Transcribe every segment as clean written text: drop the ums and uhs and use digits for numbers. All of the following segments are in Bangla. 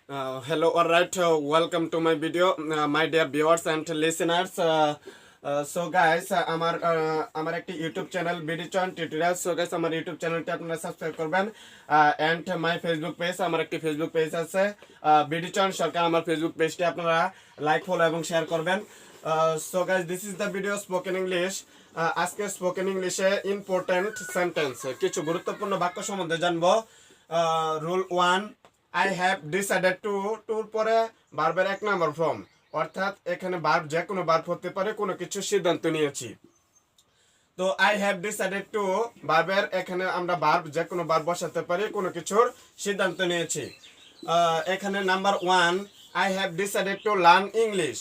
Hello, all right. Welcome to my video, my dear viewers and listeners. So guys, আমার একটি ইউটিউব চ্যানেল বিডি চয়ন টিউটোরিয়াল। সো গাইস, আমার ইউটিউব চ্যানেলটি আপনারা সাবস্ক্রাইব করবেন এন্ড মাই ফেসবুক পেজ, আমার একটি ফেসবুক পেজ আছে বিডি চয়ন সরকার। আমার ফেসবুক পেজটি আপনারা লাইক, ফলো এবং শেয়ার করবেন। So guys, this is the video spoken English. আজকে স্পোকেন ইংলিশে ইম্পর্টেন্ট সেন্টেন্স, কিছু গুরুত্বপূর্ণ বাক্য সম্বন্ধে জানবো। Rule 1, I have decided to টুর পরে ভার্বের এক নাম্বার ফর্ম, অর্থাৎ এখানে ভার্ব যে কোনো ভার্ব হতে পারে, কোনো কিছু সিদ্ধান্ত নিয়েছি। তো I have decided to ভার্বের এখানে আমরা ভার্ব যে কোনো ভার্ব বসাতে পারি, কোনো কিছুর সিদ্ধান্ত নিয়েছি। এখানে number 1, I have decided to learn English,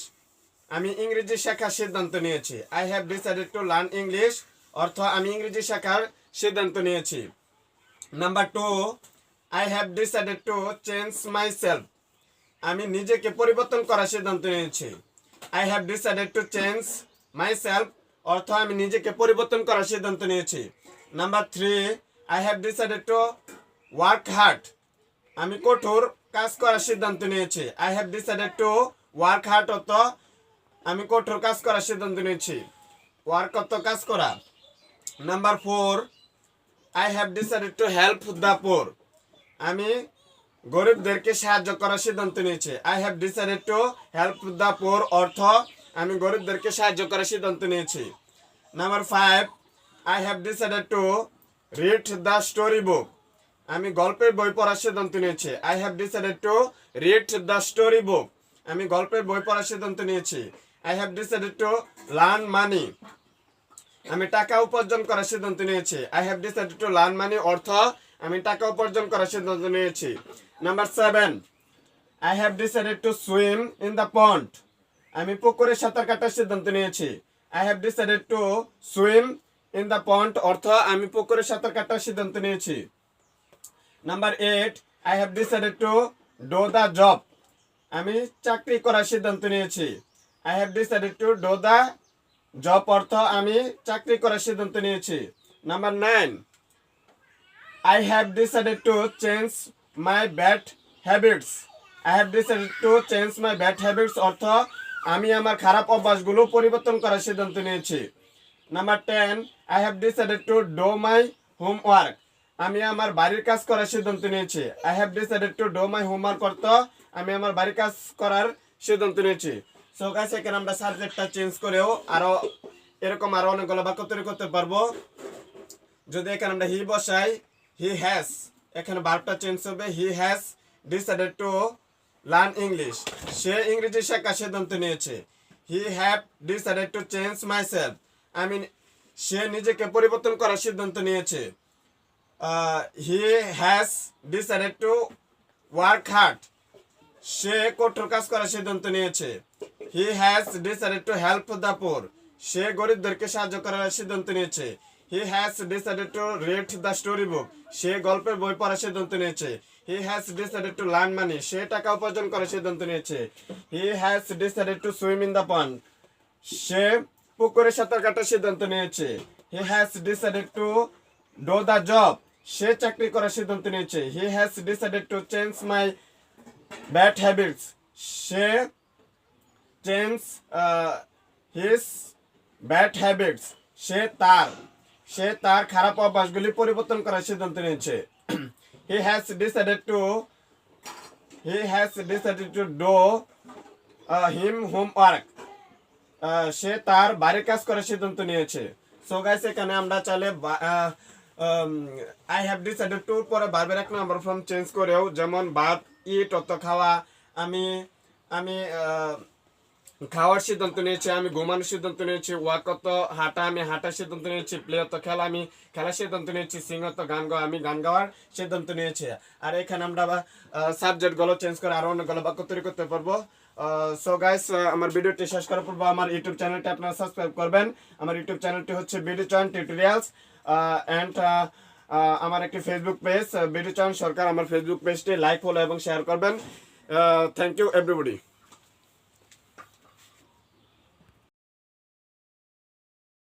আমি ইংরেজি শেখার সিদ্ধান্ত নিয়েছি। I have decided to learn English অর্থ আমি ইংরেজি শেখার সিদ্ধান্ত নিয়েছি। Number 2, I have decided to change myself, আমি নিজেকে পরিবর্তন করার সিদ্ধান্ত নিয়েছি। I have decided to change myself অর্থ আমি নিজেকে পরিবর্তন করার সিদ্ধান্ত নিয়েছি। Number 3, I have decided to work hard, আমি কঠোর কাজ করার সিদ্ধান্ত নিয়েছি। I have decided to work hard অর্থ আমি কঠোর কাজ করার সিদ্ধান্ত নিয়েছি। ওয়ার্ক অর্থ কাজ করা। Number 4, I have decided to help the poor, আমি গরিবদেরকে সাহায্য করার সিদ্ধান্ত নিয়েছি। I have decided to help the poor অর্থ আমি গরিবদেরকে সাহায্য করার সিদ্ধান্ত নিয়েছি। Number 5, I have decided to read the story book, আমি গল্পের বই পড়ার সিদ্ধান্ত নিয়েছি। I have decided to read the story book, আমি গল্পের বই পড়ার সিদ্ধান্ত নিয়েছি। I have decided to learn money, আমি টাকা উপার্জন করার সিদ্ধান্ত নিয়েছি। I have decided to learn money অর্থ আমি টাকা উপার্জন করার সিদ্ধান্ত নিয়েছি। Number 7, I have decided to swim in the pond, আমি পুকুরে সাঁতার কাটার সিদ্ধান্ত নিয়েছি। I have decided to swim in the pond অর্থ আমি পুকুরে সাঁতার কাটার সিদ্ধান্ত নিয়েছি। Number 8, I have decided to do the job, আমি চাকরি করার সিদ্ধান্ত নিয়েছি। I have decided to do the job অর্থ আমি চাকরি করার সিদ্ধান্ত নিয়েছি। Number 9, I have decided to change my bad habits, I have decided to change my bad habits অর্থ আমি আমার খারাপ অভ্যাসগুলো পরিবর্তন করার সিদ্ধান্ত নিয়েছি। Number 10, I have decided to do my homework, আমি আমার বাড়ির কাজ করার সিদ্ধান্ত নিয়েছি। I have decided to do my homework অর্থ আমি আমার বাড়ির কাজ করার সিদ্ধান্ত নিয়েছি। সো গাইস, এখানে আমরা সাবজেক্টটা চেঞ্জ করেও আরো এরকম আরো অনেকগুলো বাক্য তৈরি করতে পারবো। যদি এখানে আমরা হি বসাই, হি হ্যাজ, এখানে ভার্বটা চেঞ্জ হবে। He has decided to learn English, সে ইংরেজি শেখার সিদ্ধান্ত নিয়েছে। He have decided to change myself, আমি সে নিজেকে পরিবর্তন করার সিদ্ধান্ত নিয়েছে। He has decided to work hard, সে কঠোর কাজ করার সিদ্ধান্ত নিয়েছে। He has decided to help the poor, সে গরিবদেরকে সাহায্য করার সিদ্ধান্ত নিয়েছে। He has decided to read the story book, সে গল্পের বই পড়ার সিদ্ধান্ত নিয়েছে। He has decided to learn money, সে টাকা উপার্জন করার সিদ্ধান্ত নিয়েছে। He has decided to swim in the pond, সে পুকুরে সাঁতার কাটার সিদ্ধান্ত নিয়েছে। He has decided to do the job, সে চাকরি করার সিদ্ধান্ত নিয়েছে। He has decided to change my bad habits, সে চেঞ্জ হিজ ব্যাড হ্যাবিটস, সে তার খারাপ অভ্যাসগুলি পরিবর্তন করার সিদ্ধান্ত নিয়েছে। He has decided to do him homework, সে তার বাড়ির কাজ করার সিদ্ধান্ত নিয়েছে। সো গাইস, এখানে আমরা চাইলে I have decided to পরে ভার্বের এক নাম্বার ফর্ম চেঞ্জ করেও, যেমন ভার্ব ইট অর্থ খাওয়া, আমি খাওয়ার সিদ্ধান্ত নিয়েছি, আমি ঘুমানোর সিদ্ধান্ত নিয়েছি। ওয়াক অর্থ হাঁটা, আমি হাঁটার সিদ্ধান্ত নিয়েছি। প্লে অর্থ খেলা, আমি খেলার সিদ্ধান্ত নিয়েছি। সিং অর্থ গান গাওয়া, আমি গান গাওয়ার সিদ্ধান্ত নিয়েছি। আর এখানে আমরা সাবজেক্টগুলো চেঞ্জ করে আরো অনেকগুলো বাক্য তৈরি করতে পারবো। সো গাইস, আমার ভিডিওটি শেষ করার পূর্বে আমার ইউটিউব চ্যানেলটি আপনারা সাবস্ক্রাইব করবেন। আমার ইউটিউব চ্যানেলটি হচ্ছে বিডি চয়ন টিউটোরিয়ালস অ্যান্ড আমার একটি ফেসবুক পেজ বিডি চয়ন সরকার, আমার ফেসবুক পেজটি লাইক, ফলো এবং শেয়ার করবেন। Thank you everybody.